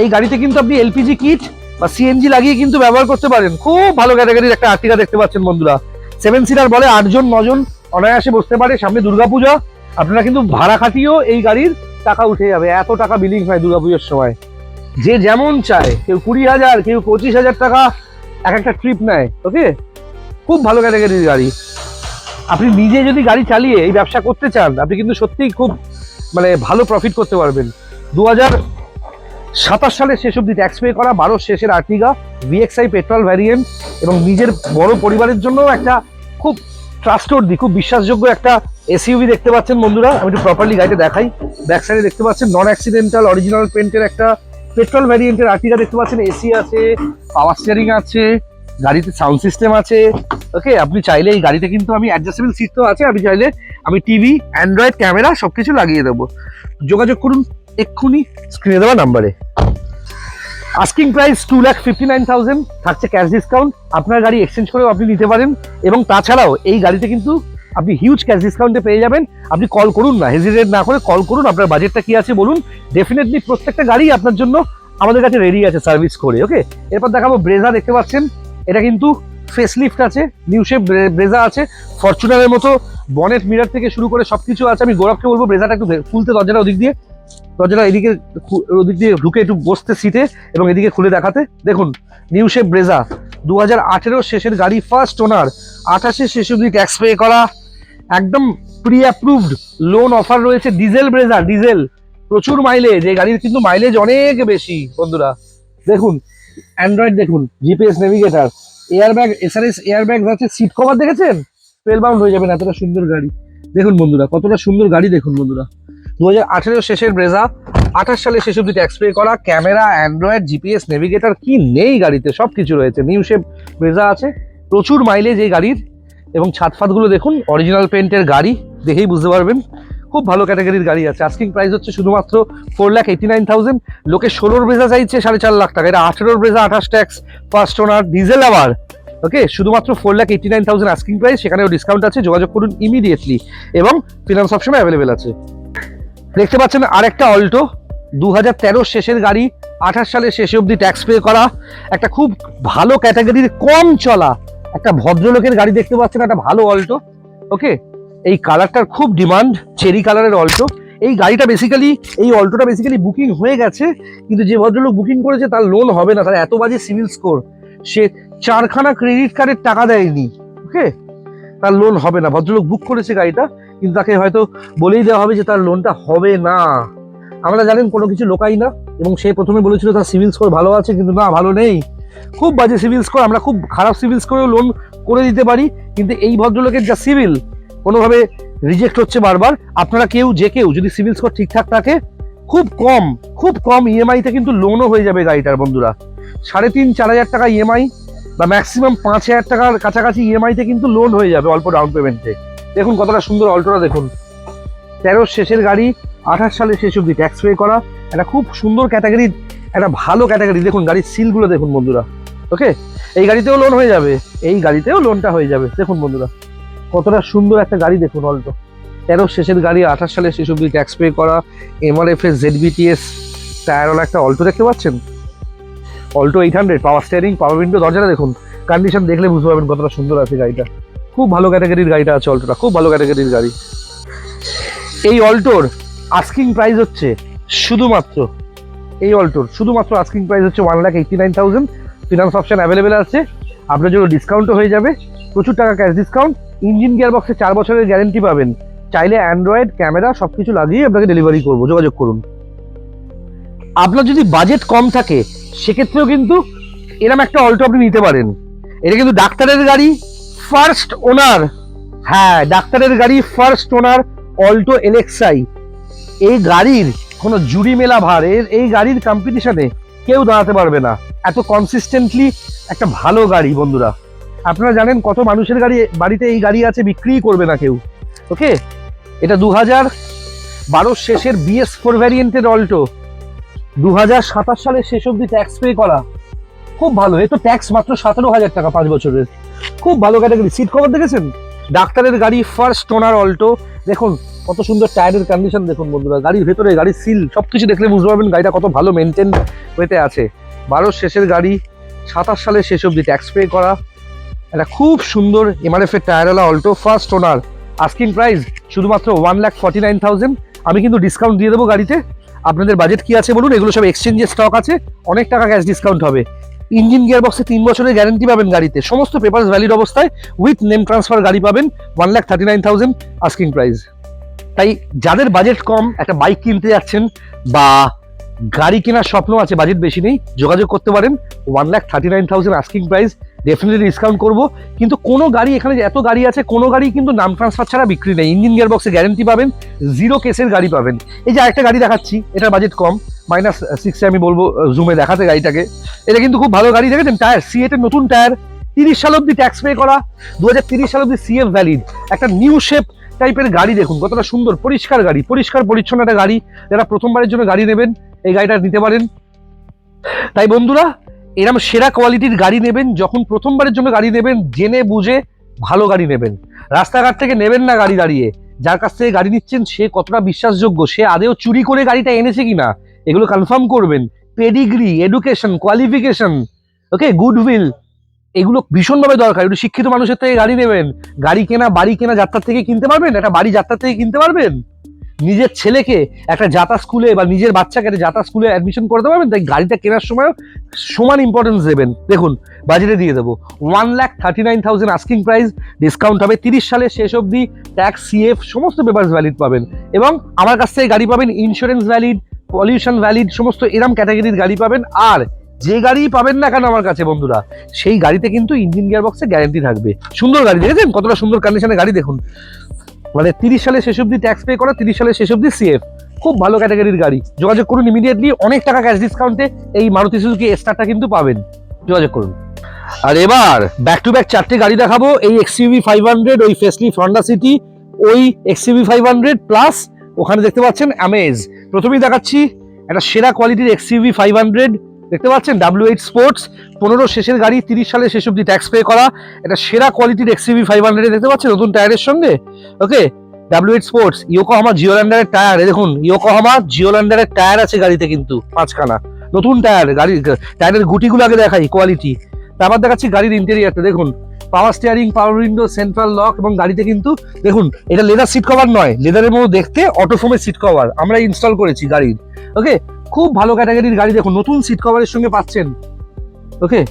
S1: এই গাড়িতে কিন্তু আপনি এলপিজি কিট বা সিএনজি লাগিয়ে কিন্তু ব্যবহার করতে পারেন। খুব ভালো ক্যাটাগরির একটা আর্টিগা দেখতে পাচ্ছেন বন্ধুরা। 7 সিটার বলে, 8 জন 9 জন অনায়াসে বসতে পারে। সামনে দুর্গাপূজা, আপনারা কিন্তু ভাড়া খাটিয়েও এই গাড়ির টাকা উঠে যাবে, এত টাকা বিলিং হয় দুর্গাপুজোর সময়। যে যেমন চায়, কেউ 20,000, কেউ 25,000 টাকা এক একটা ট্রিপ নেয়। ওকে, খুব ভালো ক্যাটাগরির গাড়ি। আপনি নিজে যদি গাড়ি চালিয়ে এই ব্যবসা করতে চান, আপনি কিন্তু সত্যিই খুব মানে ভালো প্রফিট করতে পারবেন। 2027 সালের শেষ অব্দি ট্যাক্স পে করা, 12 শেষের আর্টিগা VXI পেট্রোল ভ্যারিয়েন্ট, এবং নিজের বড় পরিবারের জন্য একটা খুব ট্রাস্টওয়ার্দি, খুব বিশ্বাসযোগ্য একটা এসইউভি দেখতে পাচ্ছেন বন্ধুরা। আমি একটু প্রপারলি গাড়িটা দেখাই। ব্যাক সাইডে দেখতে পাচ্ছেন নন অ্যাক্সিডেন্টাল অরিজিনাল পেন্টের একটা পেট্রোল ভ্যারিয়েন্টের আর্টিগা দেখতে পাচ্ছেন। এসি আছে, পাওয়ার স্টিয়ারিং আছে, গাড়িতে সাউন্ড সিস্টেম আছে। ওকে, আপনি চাইলে এই গাড়িতে কিন্তু আমি অ্যাডজাস্টেবল সিট তো আছে, আপনি চাইলে আমি টিভি, অ্যান্ড্রয়েড ক্যামেরা সবকিছু লাগিয়ে দেবো। যোগাযোগ করুন এক্ষুনি স্ক্রিনে দেওয়া নাম্বারে। আস্কিং প্রাইস 2,59,000, থাকছে ক্যাশ ডিসকাউন্ট। আপনার গাড়ি এক্সচেঞ্জ করেও আপনি নিতে পারেন, এবং তাছাড়াও এই গাড়িতে কিন্তু আপনি হিউজ ক্যাশ ডিসকাউন্টে পেয়ে যাবেন। আপনি কল করুন না, হেজিটেট না করে কল করুন। আপনার বাজেটটা কি আছে বলুন, ডেফিনেটলি প্রত্যেকটা গাড়ি আপনার জন্য আমাদের কাছে রেডি আছে সার্ভিস করে। ওকে, এরপর দেখাবো ব্রেজা। দেখতে পাচ্ছেন এটা কিন্তু ফেসলিফট আছে, নিউ শেপ ব্রেজা আছে, ফরচুনারের মতো বনেট মিরার থেকে শুরু করে সবকিছু আছে। আমি গৌরবকে বলবো ব্রেজাটা একটু খুলতে, দরজাটা ওদিক দিয়ে, দরজাটা এদিকে ওদিক দিয়ে ঢুকে একটু বসতে সিটে, এবং এদিকে খুলে দেখাতে। দেখুন নিউ শেপ ব্রেজা, 2018 শেষের গাড়ি, ফার্স্ট ওনার, 28 শেষ অব্দি ট্যাক্স পে করা, একদম প্রি অ্যাপ্রুভড, লোন অফার রয়েছে। ডিজেল ব্রেজা, ডিজেল, প্রচুর মাইলেজ, এই গাড়ির কিন্তু মাইলেজ অনেক বেশি বন্ধুরা। দেখুন অ্যান্ড্রয়েড, দেখুন GPS navigator, airbag, SRS airbag আছে, সিট কভার দেখেছেন, স্পেলবাউন্ড হয়ে যাবেন, এতটা সুন্দর গাড়ি। দেখুন বন্ধুরা কতটা সুন্দর গাড়ি, দেখুন বন্ধুরা 2018 শেষের ব্রেজা, 28 সালে শেষ অব্দি ট্যাক্স পে করা, ক্যামেরা, অ্যান্ড্রয়েড, জিপিএস নেভিগেটর, কি নেই গাড়িতে, সব কিছু রয়েছে। নিউ শেপ ব্রেজা আছে, প্রচুর মাইলেজ এই গাড়ির, এবং ছাদফাতগুলো দেখুন, অরিজিনাল পেন্টের গাড়ি, দেখেই বুঝতে পারবেন খুব ভালো ক্যাটাগরির গাড়ি আছে। আস্কিং প্রাইস হচ্ছে শুধুমাত্র 4,89,000। লোকে 16 ব্রেজা চাইছে 4.5 লাখ টাকা, এটা 18 Brezza, 28 tax, first owner, diesel আবার। ওকে, শুধুমাত্র 4,89,000 আস্কিং প্রাইস, সেখানেও ডিসকাউন্ট আছে। যোগাযোগ করুন ইমিডিয়েটলি, এবং ফিনান্স অপশনে অ্যাভেলেবেল আছে। দেখতে পাচ্ছেন আরেকটা অল্টো, 2013 শেষের গাড়ি, 28 সালের শেষে অব্দি ট্যাক্স পে করা, একটা খুব ভালো ক্যাটাগরির কম চলা একটা ভদ্রলোকের গাড়ি দেখতে পাচ্ছেন, একটা ভালো অল্টো। ওকে, এই কালারটার খুব ডিমান্ড, চেরি কালারের অল্টো। এই গাড়িটা বেসিক্যালি, এই অল্টোটা বেসিক্যালি বুকিং হয়ে গেছে, কিন্তু যে ভদ্রলোক বুকিং করেছে তার লোন হবে না, তার এত বাজে সিভিল স্কোর, সে 4খানা ক্রেডিট কার্ডের টাকা দেয়নি। ওকে, তার লোন হবে না। ভদ্রলোক বুক করেছে গাড়িটা, কিন্তু তাকে হয়তো বলেই দেওয়া হবে যে তার লোনটা হবে না। আমরা জানেন কোনো কিছু লোকাই না, এবং সে প্রথমে বলেছিল তার সিভিল স্কোর ভালো আছে, কিন্তু না, ভালো নেই, খুব বাজে সিভিল স্কোর। আমরা খুব খারাপ সিভিল স্কোরেও লোন করে দিতে পারি, কিন্তু এই ভদ্রলোকের যা সিভিল, কোনোভাবে রিজেক্ট হচ্ছে বারবার। আপনারা যে কেউ যদি সিভিল স্কোর ঠিকঠাক থাকে, খুব কম ইএমআইতে কিন্তু লোনও হয়ে যাবে গাড়িটার বন্ধুরা। 3,500-4,000 টাকা ইএমআই, বা ম্যাক্সিমাম 5,000 টাকার কাছাকাছি ইএমআইতে কিন্তু লোন হয়ে যাবে অল্প ডাউন পেমেন্টে। দেখুন কতটা সুন্দর অল্টোটা, দেখুন 13 শেষের গাড়ি, 28 সালের শেষ অব্দি ট্যাক্স পে করা, একটা খুব সুন্দর ক্যাটাগরি, একটা ভালো ক্যাটাগরি। দেখুন গাড়ির সিলগুলো দেখুন বন্ধুরা। ওকে, এই গাড়িতেও লোন হয়ে যাবে, এই গাড়িতেও লোনটা হয়ে যাবে। দেখুন বন্ধুরা কতটা সুন্দর একটা গাড়ি, দেখুন অল্টো, 13 শেষের গাড়ি, 28 সালের শেষ অব্দি ট্যাক্স পে করা, MRFS ZBTS টায়ারওয়ালা একটা অল্টো দেখতে পাচ্ছেন। অল্টো 800, পাওয়ার স্টিয়ারিং, পাওয়ার উইন্ডো, দরজাটা দেখুন, কন্ডিশন দেখলে বুঝতে পারবেন কতটা সুন্দর আছে গাড়িটা। খুব ভালো ক্যাটাগরির গাড়িটা আছে অল্টোটা, খুব ভালো ক্যাটাগরির গাড়ি। এই অল্টোর আস্কিং প্রাইস হচ্ছে শুধুমাত্র, এই অল্টোর শুধুমাত্র আস্কিং প্রাইস হচ্ছে 1,89,000। ফিনান্স অপশন অ্যাভেলেবেল আছে, আপনার জন্য ডিসকাউন্টও হয়ে যাবে, প্রচুর টাকা ক্যাশ ডিসকাউন্ট। ইঞ্জিন গিয়ার বক্সে 4 বছরের গ্যারেন্টি পাবেন। চাইলে অ্যান্ড্রয়েড ক্যামেরা সবকিছু লাগিয়ে আপনাকে ডেলিভারি করবো, যোগাযোগ করুন। আপনার যদি বাজেট কম থাকে, সেক্ষেত্রেও কিন্তু এরকম একটা অল্টো আপনি নিতে পারেন। এটা কিন্তু ডাক্তারের গাড়ি, ফার্স্ট ওনার, হ্যাঁ ডাক্তারের গাড়ি, ফার্স্ট ওনার অল্টো LXI। এই গাড়ির কোনো জুড়ি মেলা ভার, এই গাড়ির কম্পিটিশনে কেউ দাঁড়াতে পারবে না, এত কনসিস্টেন্টলি একটা ভালো গাড়ি বন্ধুরা। আপনারা জানেন কত মানুষের বাড়িতে এই গাড়ি আছে, বিক্রি করবে না কেউ। ওকে, এটা 2012 শেষের BS4 ভ্যারিয়েন্টের অল্টো, 2027 সালের শেষ অব্দি ট্যাক্স পে করা, খুব ভালো। এ তো ট্যাক্স মাত্র 17,000 টাকা 5 বছরের, খুব ভালো ক্যাটাগরি। সিট কভার দেখেছেন, ডাক্তারের গাড়ি, ফার্স্ট ওনার অল্টো। দেখুন কত সুন্দর টায়ারের কন্ডিশন, দেখুন বন্ধুরা, গাড়ির ভেতরে গাড়ির সিল সবকিছু দেখলে বুঝতে পারবেন গাড়িটা কত ভালো মেনটেন হতে আছে। 12 শেষের গাড়ি, 27 সালের শেষ অব্দি ট্যাক্স পে করা, একটা খুব সুন্দর MRF এর টায়ারওয়ালা Alto, first owner. Asking price শুধুমাত্র 1,49,000। আমি কিন্তু ডিসকাউন্ট দিয়ে দেবো গাড়িতে। আপনাদের বাজেট কি আছে বলুন, এগুলো সব এক্সচেঞ্জের স্টক আছে, অনেক টাকা ক্যাশ ডিসকাউন্ট হবে। ইঞ্জিন গিয়ার বক্সে 3 বছরের গ্যারান্টি পাবেন গাড়িতে, সমস্ত পেপারস ভ্যালিড অবস্থায় উইথ নেম ট্রান্সফার গাড়ি পাবেন। 1,39,000 আস্কিং প্রাইস। তাই যাদের বাজেট কম, একটা বাইক কিনতে যাচ্ছেন বা গাড়ি কেনার স্বপ্ন আছে, বাজেট বেশি নেই, যোগাযোগ করতে পারেন। 1,39,000 আস্কিং প্রাইস, ডেফিনেটলি ডিসকাউন্ট করবো। কিন্তু কোনো গাড়ি, এখানে যে এত গাড়ি আছে, কোনো গাড়ি কিন্তু নাম ট্রান্সফার ছাড়া বিক্রি নেই। ইঞ্জিন গিয়ার বক্সে গ্যারান্টি পাবেন, 0 কেসের গাড়ি পাবেন। এই যে আরেকটা গাড়ি দেখাচ্ছি, এটার বাজেট কম, -6 আমি বলবো জুমে দেখাতে গাড়িটাকে। এটা কিন্তু খুব ভালো গাড়ি, দেখেছেন টায়ার, সিএট এর নতুন টায়ার, 30 সাল অব্দি ট্যাক্স পে করা, 2030 সাল অব্দি সিএফ ভ্যালিড, একটা নিউ শেপ টাইপের গাড়ি। দেখুন কতটা সুন্দর, পরিষ্কার গাড়ি, পরিষ্কার পরিচ্ছন্ন একটা গাড়ি। যারা প্রথমবারের জন্য গাড়ি নেবেন, এই গাড়িটা নিতে পারেন। তাই বন্ধুরা, এরকম সেরা কোয়ালিটির গাড়ি নেবেন, যখন প্রথমবারের জন্য গাড়ি নেবেন, জেনে বুঝে ভালো গাড়ি নেবেন। রাস্তাঘাট থেকে নেবেন না গাড়ি দাঁড়িয়ে। যার কাছ থেকে গাড়ি নিচ্ছেন সে কতটা বিশ্বাসযোগ্য, সে আদেও চুরি করে গাড়িটা এনেছে কিনা, এগুলো কনফার্ম করবেন। পেডিগ্রি, এডুকেশন, কোয়ালিফিকেশন, ওকে, গুডউইল, এগুলো ভীষণভাবে দরকার। একটু শিক্ষিত মানুষের থেকে গাড়ি নেবেন। গাড়ি কেনা, বাড়ি কেনা যাত্রার থেকে কিনতে পারবেন, একটা বাড়ি যাত্রার থেকে কিনতে পারবেন। নিজের ছেলেকে একটা যাতা স্কুলে বা নিজের বাচ্চাকে একটা যাতা স্কুলে অ্যাডমিশন করতে পারবেন। তাই গাড়িটা কেনার সময় সমান ইম্পর্টেন্স দেবেন। দেখুন বাজেটে দিয়ে দেবো 1,39,000 আস্কিং প্রাইস, ডিসকাউন্ট হবে। 30 সালের শেষ অবধি ট্যাক্স, সিএফ সমস্ত পেপারস ভ্যালিড পাবেন। এবং আমার কাছ থেকে গাড়ি পাবেন ইন্স্যুরেন্স ভ্যালিড, পলিউশন ভ্যালিড, সমস্ত এরম ক্যাটাগরির গাড়ি পাবেন। আর যে গাড়ি পাবেন না কেন আমার কাছে বন্ধুরা, সেই গাড়িতে কিন্তু ইঞ্জিন গিয়ার বক্সে গ্যারান্টি থাকবে। সুন্দর গাড়ি, দেখেছেন কতটা সুন্দর কন্ডিশনের গাড়ি। দেখুন মানে 30 সালের শেষ অবধি ট্যাক্স পে করা, 30 সালের শেষ অবধি সিএফ, খুব ভালো ক্যাটাগরির গাড়ি। যোগাযোগ করুন ইমিডিয়েটলি, অনেক টাকা ক্যাশ ডিসকাউন্টে এই মারুতি সুজুকি স্টারটা কিন্তু পাবেন। যোগাযোগ করুন। আর এবার ব্যাক টু ব্যাক 4টে গাড়ি দেখাবো। এই XUV 500, ওই ফেসলিফট হন্ডা সিটি, ওই XUV 500 প্লাস ওখানে দেখতে পাচ্ছেন অ্যামেজ। প্রথমেই দেখাচ্ছি একটা সেরা কোয়ালিটির XUV 500, দেখতে পাচ্ছেন W8 স্পোর্টস, 15 শেষের গাড়ি, 30 সালের শেষ অবধি ট্যাক্স পে করা। এটা সেরা কোয়ালিটির XUV 500 দেখতে পাচ্ছেন, নতুন টায়ারের সঙ্গে, ওকে, W8 স্পোর্টস, ইয়োকোহামা জিওল্যান্ডারের টায়ার। দেখুন ইয়োকোহামা জিওল্যান্ডারের টায়ার আছে গাড়িতে কিন্তু 5খানা নতুন টায়ার। গাড়ির টায়ারের গুটিগুলো আগে দেখাই, কোয়ালিটি। তারপর দেখাচ্ছি গাড়ির ইন্টেরিয়ারটা। দেখুন পাওয়ার steering, power window, central lock, এবং গাড়িতে কিন্তু দেখুন এটা লেদার সিট কভার নয়, লেদারের মতো দেখতে অটোফোমের সিট কভার আমরা ইনস্টল করেছি গাড়ির। ওকে, খুব ভালো ক্যাটাগরির গাড়ি। দেখুন নতুন সিট কভারের সঙ্গে পাচ্ছেন। ওকে,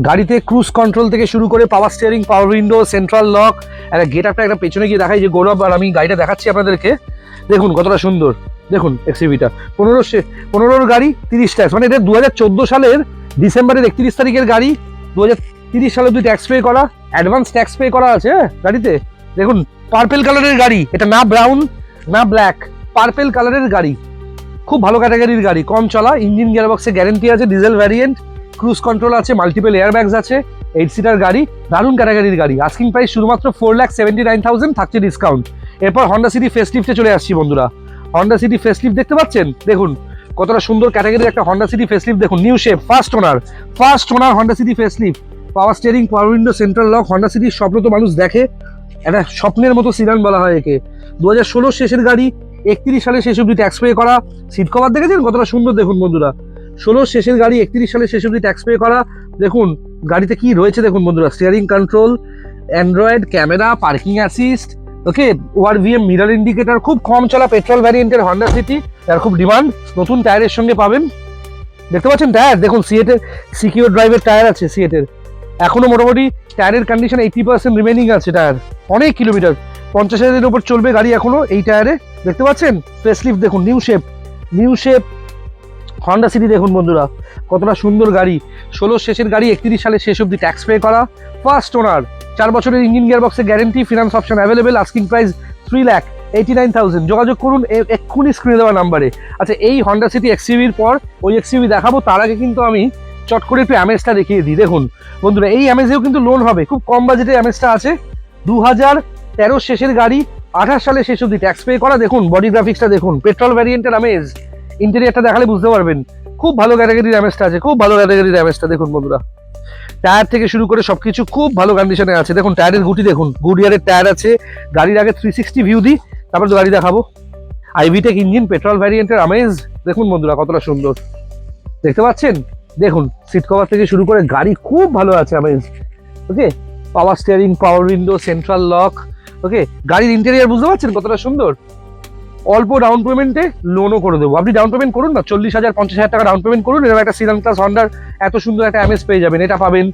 S1: গাড়িতে ক্রুজ কন্ট্রোল থেকে শুরু করে power steering, power window, central lock, একটা গেট আপটা একটা পেছনে গিয়ে দেখাই যে গৌরব আর আমি গাড়িটা দেখাচ্ছি আপনাদেরকে। দেখুন কতটা সুন্দর। দেখুন XUVটা 15 গাড়ি, 30 ট্যাক্স, মানে এটা 2014 সালের ডিসেম্বরের 31 তারিখের গাড়ি, 2030 সালে অব্দি ট্যাক্স পে করা, অ্যাডভান্স ট্যাক্স পে করা আছে গাড়িতে। দেখুন পার্পেল কালারের গাড়ি, এটা না ব্রাউন না ব্ল্যাক, পার্পেল কালারের গাড়ি, খুব ভালো ক্যাটাগরির গাড়ি, কম চলা, ইঞ্জিন গিয়ার বক্সে গ্যারেন্টি আছে, ডিজেল ভ্যারিয়েন্ট, ক্রুজ কন্ট্রোল আছে, মাল্টিপল এয়ারব্যাগস আছে, 8 সিটার গাড়ি, দারুণ ক্যাটাগরির গাড়ি। আস্কিং প্রাইস শুধুমাত্র 4,79,000, থাকছে ডিসকাউন্ট। এরপর হন্ডা সিটি ফেসলিফটে চলে আসছি বন্ধুরা। হন্ডা সিটি ফেসলিফট দেখতে পাচ্ছেন, দেখুন কতটা সুন্দর ক্যাটাগরির একটা হন্ডা সিটি ফেসলিফট। দেখুন new shape, first owner Honda city facelift, পাওয়ার steering, power window, central lock. Honda সিটির স্বপ্ন তো মানুষ দেখে, একটা স্বপ্নের মতো সিডান বলা হয় একে। 2016 শেষের গাড়ি, 31 সালে শেষ অবধি ট্যাক্স পে করা। সিট কভার দেখেছেন কতটা সুন্দর, দেখুন বন্ধুরা 16 শেষের গাড়ি, 31 সালে শেষ অবধি ট্যাক্স পে করা। দেখুন গাড়িতে কি রয়েছে দেখুন বন্ধুরা, steering control, android camera, parking assist, okay, ORVM mirror indicator. খুব কম চলা পেট্রোল ভ্যারিয়েন্টের হন্ডা সিটি, তার খুব ডিমান্ড। নতুন টায়ারের সঙ্গে পাবেন, দেখতে পাচ্ছেন টায়ার। দেখুন সিএটের সিকিউর ড্রাইভের টায়ার আছে সিএটের, এখনো মোটামুটি টায়ারের কন্ডিশন 80% রিমেনিং আছে। টায়ার অনেক কিলোমিটার, 50,000-এর উপর চলবে গাড়ি এখনো এই টায়ারে। দেখতে পাচ্ছেন ফেসলিফট, দেখুন নিউ শেপ হন্ডা সিটি। দেখুন বন্ধুরা কতটা সুন্দর গাড়ি, 16 শেষের গাড়ি, 31 সালের শেষ অবধি ট্যাক্স পে করা, ফার্স্ট ওনার, 4 বছরের ইঞ্জিন গিয়ার বক্সে guarantee, finance option available. Asking price 3,89,000। যোগাযোগ করুন এক্ষুনি স্ক্রিনে দেওয়া নাম্বারে। আচ্ছা, এই হন্ডা সিটি XUVর পর ওই XUV দেখাবো, তার আগে কিন্তু আমি চট করে একটু অ্যামেজটা দেখিয়ে দিই। দেখুন বন্ধুরা এই অ্যামেজেও কিন্তু লোন হবে, খুব কম বাজেটে অ্যামেজটা আছে। 2013 শেষের গাড়ি, 28 সালে শেষ অবধি ট্যাক্স পে করা। দেখুন বডি গ্রাফিক্সটা দেখুন, পেট্রোল ভ্যারিয়েন্টের অ্যামেজ, ইন্টেরিয়ারটা দেখালে বুঝতে পারবেন। খুব ভালো ক্যাটাগরির অ্যামেজটা আছে, খুব ভালো ক্যাটাগরির অ্যামেজটা। দেখুন বন্ধুরা টায়ার থেকে শুরু করে সবকিছু খুব ভালো কন্ডিশনে আছে। দেখুন টায়ারের গুটি দেখুন, গুডিয়ারের টায়ার আছে। গাড়ির আগে 360 ভিউ দিই, তারপর তো গাড়ি দেখাবো। আইভিটেক ইঞ্জিন, পেট্রোল ভ্যারিয়েন্টের আমেজ। দেখুন বন্ধুরা কতটা সুন্দর, দেখতে পাচ্ছেন। দেখুন সিট কভার থেকে শুরু করে গাড়ি খুব ভালো আছে Amaze. Okay, power steering, power window, central lock. Okay, গাড়ির ইন্টেরিয়ার বুঝতে পারছেন কতটা সুন্দর। অল্প ডাউন পেমেন্টে লোনও করে দেবো। আপনি ডাউন পেমেন্ট করুন না, 40,000 50,000 টাকা ডাউন পেমেন্ট করুন, এরকম একটা সিডান ক্লাস হন্ডার এত সুন্দর একটা এমএস পেয়ে যাবেন, এটা পাবেন,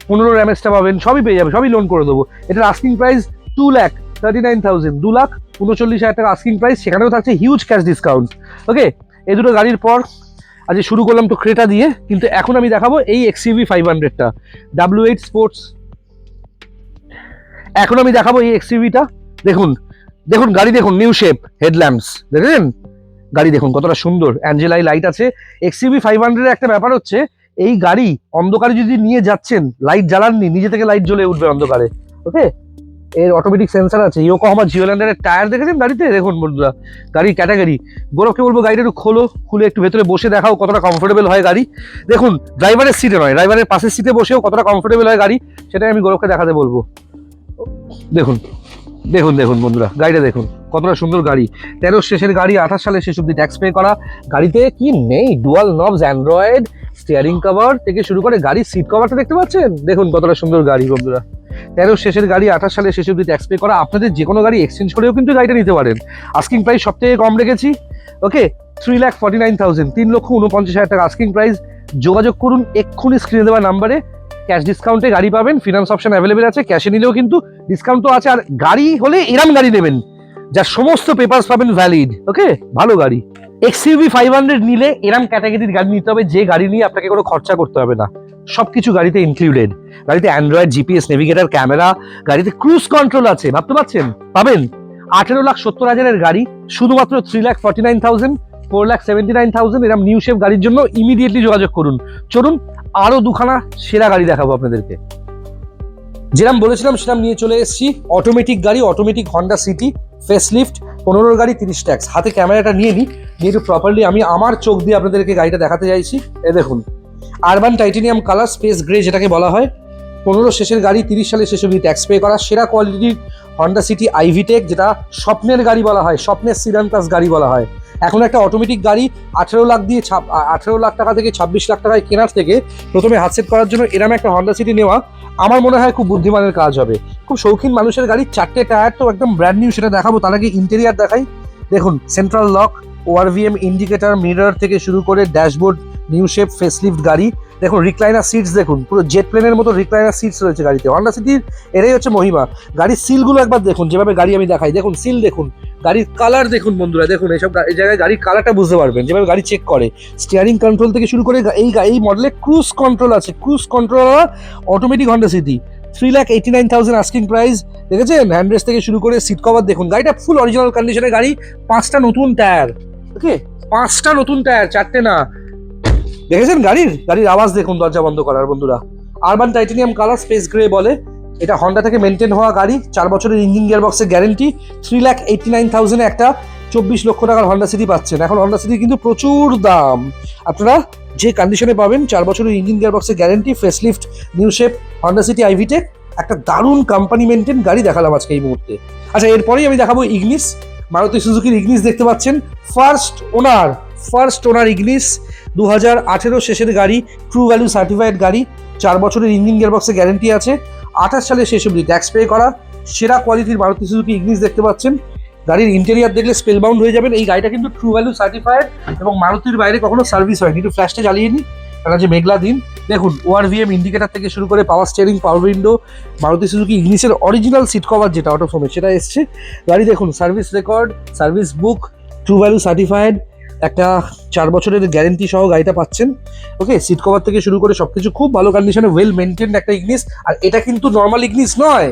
S1: 15 এমএসটা পাবেন, সবই পেয়ে যাবে, সবই লোন করে দেবো। এটার আস্কিং প্রাইস 2,39,000, 2,39,000 টাকা আস্কিং প্রাইস, সেখানেও থাকছে হিউজ ক্যাশ ডিসকাউন্ট। ওকে, এই দুটো গাড়ির পর আজ শুরু করলাম তো ক্রেটা দিয়ে, কিন্তু এখন আমি দেখাবো এই XUV 500টা W8 স্পোর্টস। এখন আমি দেখাবো এই XUV-টা। দেখুন দেখুন গাড়ি দেখুন, নিউ শেপ হেডল্যাম্পস দেখেন, গাড়ি দেখুন কতটা সুন্দর, অ্যাঞ্জেলাই লাইট আছে। XUV 500 এর একটা ব্যাপার হচ্ছে, এই গাড়ি অন্ধকারে যদি নিয়ে যাচ্ছেন, লাইট জ্বালাননি, নিজে থেকে লাইট জ্বলে উঠবে অন্ধকারে। ওকে, এর অটোমেটিক সেন্সার আছে। ইয়োকোহামা জিওল্যান্ডারের টায়ার দেখেছেন গাড়িতে, দেখুন বন্ধুরা গাড়ির ক্যাটাগরি। গৌরবকে বলবো গাড়িটা একটু খোলো, খুলে একটু ভেতরে বসে দেখাও কতটা কমফোর্টেবল হয় গাড়ি। দেখুন ড্রাইভারের সিটে নয়, ড্রাইভারের পাশের সিটে বসেও কতটা কমফোর্টেবল হয় গাড়ি, সেটাই আমি গৌরবকে দেখাতে বলবো। দেখুন দেখুন দেখুন বন্ধুরা, গাড়িটা দেখুন কতটা সুন্দর গাড়ি। 13 শেষের গাড়ি, 28 সালে শেষ অব্দি ট্যাক্স পে করা। গাড়িতে কি নেই, ডুয়াল নবস, অ্যান্ড্রয়েড, স্টিয়ারিং কভার থেকে শুরু করে গাড়ির সিট কভারটা দেখতে পাচ্ছেন, দেখুন কতটা সুন্দর গাড়ি বন্ধুরা। 13 শেষের গাড়ি, 28 সালে শেষ অব্দি ট্যাক্স পে করা। আপনাদের যে কোনো গাড়ি এক্সচেঞ্জ করেও কিন্তু গাড়িটা নিতে পারেন। আস্কিং প্রাইস সব থেকে কম রেখেছি। ওকে, 3,49,000, 3,49,000 টাকা আস্কিং প্রাইস। যোগাযোগ করুন এক্ষুনি স্ক্রিনে দেওয়া নাম্বারে, ক্যাশ ডিসকাউন্টে গাড়ি পাবেন, ফিনান্স অপশন অ্যাভেলেবেল আছে, ক্যাশে নিলেও কিন্তু ডিসকাউন্ট তো আছে। আর গাড়ি হলে এরম গাড়ি নেবেন যার সমস্ত পেপারস পাবেন ভ্যালিড। ওকে, ভালো গাড়ি। XUV 500 নিলে এরম ক্যাটাগরির গাড়ি নিতে হবে, যে গাড়ি নিয়ে আপনাকে কোনো খরচা করতে হবে না, সবকিছু গাড়িতে ইনক্লুডেড। গাড়িতে অ্যান্ড্রয়েড, জিপিএস, নেভিগেটর, ক্যামেরা, গাড়িতে ক্রুজ কন্ট্রোল আছে, ভাবতে পারছেন পাবেন। 18,70,000 গাড়ি শুধুমাত্র 3,49,000, 4,79,000 এরম নিউ শেপ গাড়ির জন্য ইমিডিয়েটলি যোগাযোগ করুন। চলুন আরো দুখানা সেরা গাড়ি দেখাবো আপনাদেরকে। যেরকম বলেছিলাম সেরকম নিয়ে চলে এসেছি অটোমেটিক গাড়ি, অটোমেটিক হন্ডা সিটি ফেসলিফট, 15 গাড়ি 30 ট্যাক্স। হাতে ক্যামেরাটা নিয়ে নিই, নিয়ে একটু প্রপারলি আমি আমার চোখ দিয়ে আপনাদেরকে গাড়িটা দেখাতে চাইছি। এ দেখুন, urban titanium colour, space grey যেটাকে বলা হয়, 15 শেষের গাড়ি, 30 সালে শেষ অবধি ট্যাক্স পে করা, সেরা কোয়ালিটির হন্ডা সিটি আইভিটেক, যেটা স্বপ্নের গাড়ি বলা হয়, স্বপ্নের সিডান ক্লাস গাড়ি বলা হয়। এখন একটা অটোমেটিক গাড়ি 18 লাখ দিয়ে 18 লাখ টাকা থেকে 26 লাখ টাকায় কেনার থেকে প্রথমে হাত সেট করার জন্য এরম একটা হন্ডা সিটি নেওয়া আমার মনে হয় খুব বুদ্ধিমানের কাজ হবে। খুব শৌখিন মানুষের গাড়ি, 4টে টায়ার তো একদম ব্র্যান্ড নিউ, সেটা দেখাবো। তার আগে ইন্টেরিয়ার দেখাই। দেখুন সেন্ট্রাল লক, ওআরভিএম ইন্ডিকেটর, মিরর থেকে শুরু করে ড্যাশবোর্ড, নিউ শেপ ফেসলিফট গাড়ি। দেখুন রিক্লাইনার সিটস, দেখুন পুরো জেট প্লেনের মতো রিক্লাইনার সিটস রয়েছে গাড়িতে। হন্ডা সিটির এটাই হচ্ছে মহিমা। গাড়ির সিলগুলো একবার দেখুন, যেভাবে গাড়ি আমি দেখাই, দেখুন সিল দেখুন, গাড়ির কালার দেখুন বন্ধুরা, দেখুন এইসব এই জায়গায় গাড়ির কালারটা বুঝতে পারবেন যেভাবে গাড়ি চেক করে। স্টিয়ারিং কন্ট্রোল থেকে শুরু করে এই মডেলে ক্রুজ কন্ট্রোল আছে, cruise control automatic Honda City. 3,89,000 asking price. দেখেছেন হ্যান্ডরেস্ট থেকে শুরু করে সিট কভার দেখুন, গাড়িটা ফুল অরিজিনাল কন্ডিশনের গাড়ি। 5টা নতুন টায়ার, ওকে 5টা নতুন টায়ার, 4টে না। দেখেছেন গাড়ির আওয়াজ দেখুন, দরজা বন্ধ করার বন্ধুরা। Urban titanium colour, space grey বলে। এটা হন্ডা থেকে মেনটেন হওয়া গাড়ি, 4 বছরের ইঞ্জিন গিয়ার বক্সের গ্যারেন্টি। 3,89,000 একটা 24 লক্ষ টাকার হন্ডা সিটি পাচ্ছেন। এখন হন্ডা সিটি কিন্তু প্রচুর দাম, আপনারা যে কন্ডিশনে পাবেন, 4 বছরের ইঞ্জিন গিয়ার বক্সের guarantee, facelift, new shape Honda city আইভিটেক, একটা দারুণ কোম্পানি মেনটেন গাড়ি দেখালাম আজকে এই মুহূর্তে। আচ্ছা, এরপরেই আমি দেখাবো ইগনিস। মারুতি সুজুকির ইগনিস দেখতে পাচ্ছেন, ফার্স্ট ওনার ইগনিস, 2018 শেষের গাড়ি, ট্রু ভ্যালু সার্টিফাইড গাড়ি, 4 বছরের ইঞ্জিন গিয়ারবক্সে গ্যারেন্টি আছে, 28 সালে শেষ অবধি ট্যাক্স পে করা, সেরা কোয়ালিটির মারুতি সুজুকি ইগনিস দেখতে পাচ্ছেন। গাড়ির ইন্টেরিয়ার দেখলে স্পেল বাউন্ড হয়ে যাবেন। এই গাড়িটা কিন্তু ট্রু ভ্যালু সার্টিফাইড এবং মারুতির বাইরে কখনো সার্ভিস হয়নি। একটু ফ্ল্যাশটা জ্বালিয়ে নিই, কারণ যে মেঘলা দিন। দেখুন ওআরভিএম ইন্ডিকেটার থেকে শুরু করে power steering, power window, Maruti Suzuki ইগনিসের অরিজিনাল সিট কভার যেটা অটোফোমে সেটা এসছে। গাড়ি দেখুন, service record, service book, true value certified, একটা 4 বছরের গ্যারেন্টি সহ গাড়িটা পাচ্ছেন। ওকে, সিট কভার থেকে শুরু করে সবকিছু খুব ভালো কন্ডিশনে, ওয়েল মেনটেন্ড একটা ইগনিস। আর এটা কিন্তু নর্মাল ইগনিস নয়,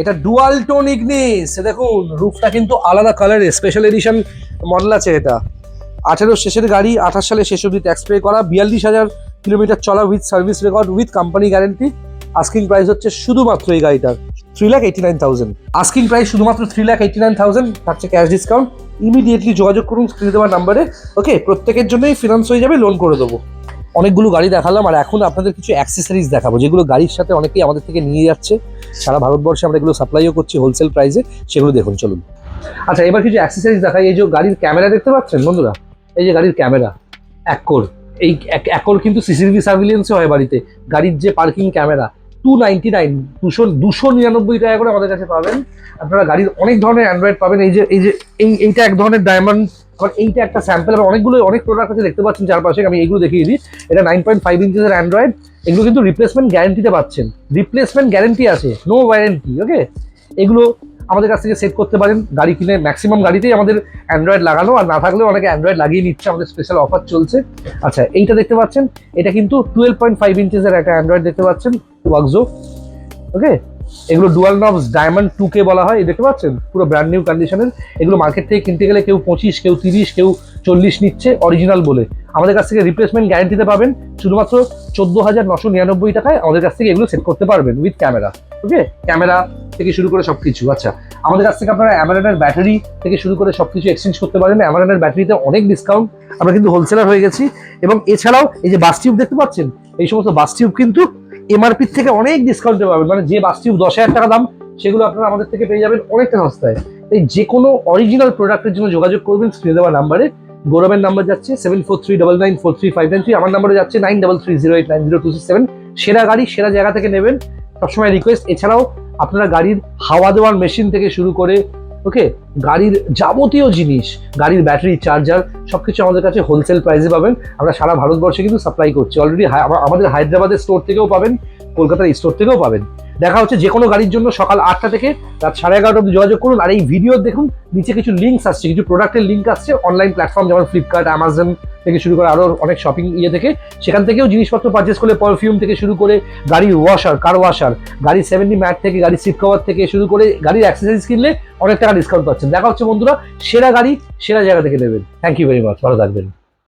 S1: এটা ডুয়াল টোন ইগনিস। দেখুন রুফটা কিন্তু আলাদা কালারের, স্পেশাল এডিশন মডেল আছে এটা। 18 শেষের গাড়ি, 28 সালে শেষ অবধি ট্যাক্স পে করা, 42,000 কিলোমিটার চলা, with service record, with company guarantee. Asking price হচ্ছে শুধুমাত্র এই গাড়িটার 3,89,000। আস্কিং প্রাইস শুধুমাত্র 3,89,000, থাকছে ক্যাশ ডিসকাউন্ট। ইমিডিয়েটলি যোগাযোগ করুন স্ক্রিনে দেওয়ার নাম্বারে। ওকে, প্রত্যেকের জন্যই ফিনান্স হয়ে যাবে, লোন করে দেবো। অনেকগুলো গাড়ি দেখালাম, আর এখন আপনাদের কিছু অ্যাক্সেসরিজ দেখাবো, যেগুলো গাড়ির সাথে অনেকেই আমাদের থেকে নিয়ে যাচ্ছে। সারা ভারতবর্ষে আমরা এগুলো সাপ্লাইও করছি হোলসেল প্রাইসে, সেগুলো দেখুন চলুন। আচ্ছা, এবার কিছু অ্যাক্সেসরিজ দেখাই। এই যে গাড়ির ক্যামেরা দেখতে পাচ্ছেন বন্ধুরা, এই যে গাড়ির ক্যামেরা অ্যাকোর, এই অ্যাকোর কিন্তু সিসিটিভি সার্ভিলেন্সও হয় বাড়িতে। গাড়ির যে পার্কিং ক্যামেরা, 299 টাকা করে আমাদের কাছে পাবেন। আপনারা গাড়ির অনেক ধরনের অ্যান্ড্রয়েড পাবেন। এইটা এক ধরনের ডায়মন্ড, এইটা একটা স্যাম্পল। অনেক প্রোডাক্ট আছে দেখতে পাচ্ছেন চারপাশে, আমি এইগুলো দেখিয়ে দিই। এটা 9.5 ইঞ্চের অ্যান্ড্রয়েড। এগুলো কিন্তু রিপ্লেসমেন্ট গ্যারেন্টিতে পাচ্ছেন, রিপ্লেসমেন্ট গ্যারেন্টি আছে, নো ওয়ারেন্টি। ওকে, এগুলো আমাদের কাছ থেকে সেট করতে পারেন। গাড়ি কিনে ম্যাক্সিমাম গাড়িতেই আমাদের অ্যান্ড্রয়েড লাগানো, আর না থাকলেও অনেকে অ্যান্ড্রয়েড লাগিয়ে নিচ্ছে, আমাদের স্পেশাল অফার চলছে। আচ্ছা, এইটা দেখতে পাচ্ছেন, এটা কিন্তু 12.5 ইঞ্চের একটা অ্যান্ড্রয়েড দেখতে পাচ্ছেন, ওয়াকজো। ওকে, এগুলো ডুয়াল নবস ডায়মন্ড 2K বলা হয়, দেখতে পাচ্ছেন পুরো ব্র্যান্ড নিউ কন্ডিশনের। এগুলো মার্কেট থেকে কিনতে গেলে কেউ 25, কেউ 30, কেউ 40 নিচ্ছে অরিজিনাল বলে। আমাদের কাছ থেকে রিপ্লেসমেন্ট গ্যারেন্টিতে পাবেন শুধুমাত্র 14,999 টাকায়। আমাদের কাছ থেকে এগুলো সেট করতে পারবেন উইথ ক্যামেরা। ওকে, ক্যামেরা থেকে শুরু করে সবকিছু। আচ্ছা, আমাদের কাছ থেকে আপনারা অ্যামারনের ব্যাটারি থেকে শুরু করে সবকিছু এক্সচেঞ্জ করতে পারেন। অ্যামারনের ব্যাটারিতে অনেক ডিসকাউন্ট, আমরা কিন্তু হোলসেলার হয়ে গেছি। এবং এছাড়াও এই যে বাস টিউব দেখতে পাচ্ছেন, এই সমস্ত বাস টিউব কিন্তু এমআরপি থেকে অনেক ডিসকাউন্টে পাবেন। মানে যে বাস টিউব 10,000 টাকা দাম, সেগুলো আপনারা আমাদের থেকে পেয়ে যাবেন অনেকটা সস্তায়। তাই যে কোনো অরিজিনাল প্রোডাক্টের জন্য যোগাযোগ করবেন স্ক্রিনে দেওয়া নাম্বারে। গৌরবের নাম্বার যাচ্ছে 7439943593, আমার নাম্বারে যাচ্ছে 9330890267। সেরা গাড়ি সেরা জায়গা থেকে নেবেন, সবসময় রিকোয়েস্ট। এছাড়াও আপনারা গাড়ির হাওয়া দেওয়ার মেশিন থেকে শুরু করে, ওকে, গাড়ির যাবতীয় জিনিস, গাড়ির ব্যাটারি, চার্জার, সবকিছু আমাদের কাছে হোলসেল প্রাইসে পাবেন। আমরা সারা ভারতবর্ষে কিন্তু সাপ্লাই করছি অলরেডি। আমাদের হায়দ্রাবাদের স্টোর থেকেও পাবেন, কলকাতার স্টোর থেকেও পাবেন। দেখা হচ্ছে যে কোনো গাড়ির জন্য সকাল 8টা থেকে রাত 11:30 অবধি যোগাযোগ করুন। আর এই ভিডিও দেখুন, নিচে কিছু লিঙ্কস আসছে, কিছু প্রোডাক্টের লিঙ্ক আসছে অনলাইন প্ল্যাটফর্ম, যেমন ফ্লিপকার্ট, অ্যামাজন থেকে শুরু করে আরও অনেক শপিং থেকে, সেখান থেকেও জিনিসপত্র পারচেস করলে পারফিউম থেকে শুরু করে গাড়ির ওয়াশার, কার ওয়াশার, গাড়ির 70 ম্যাট থেকে গাড়ির সিট কভার থেকে শুরু করে গাড়ির অ্যাক্সেসরিজ কিনলে অনেক টাকা ডিসকাউন্ট পাচ্ছেন। দেখা হচ্ছে বন্ধুরা, সেরা গাড়ি সেরা জায়গা থেকে নেবেন। থ্যাংক ইউ ভেরি মাচ, ভালো থাকবেন।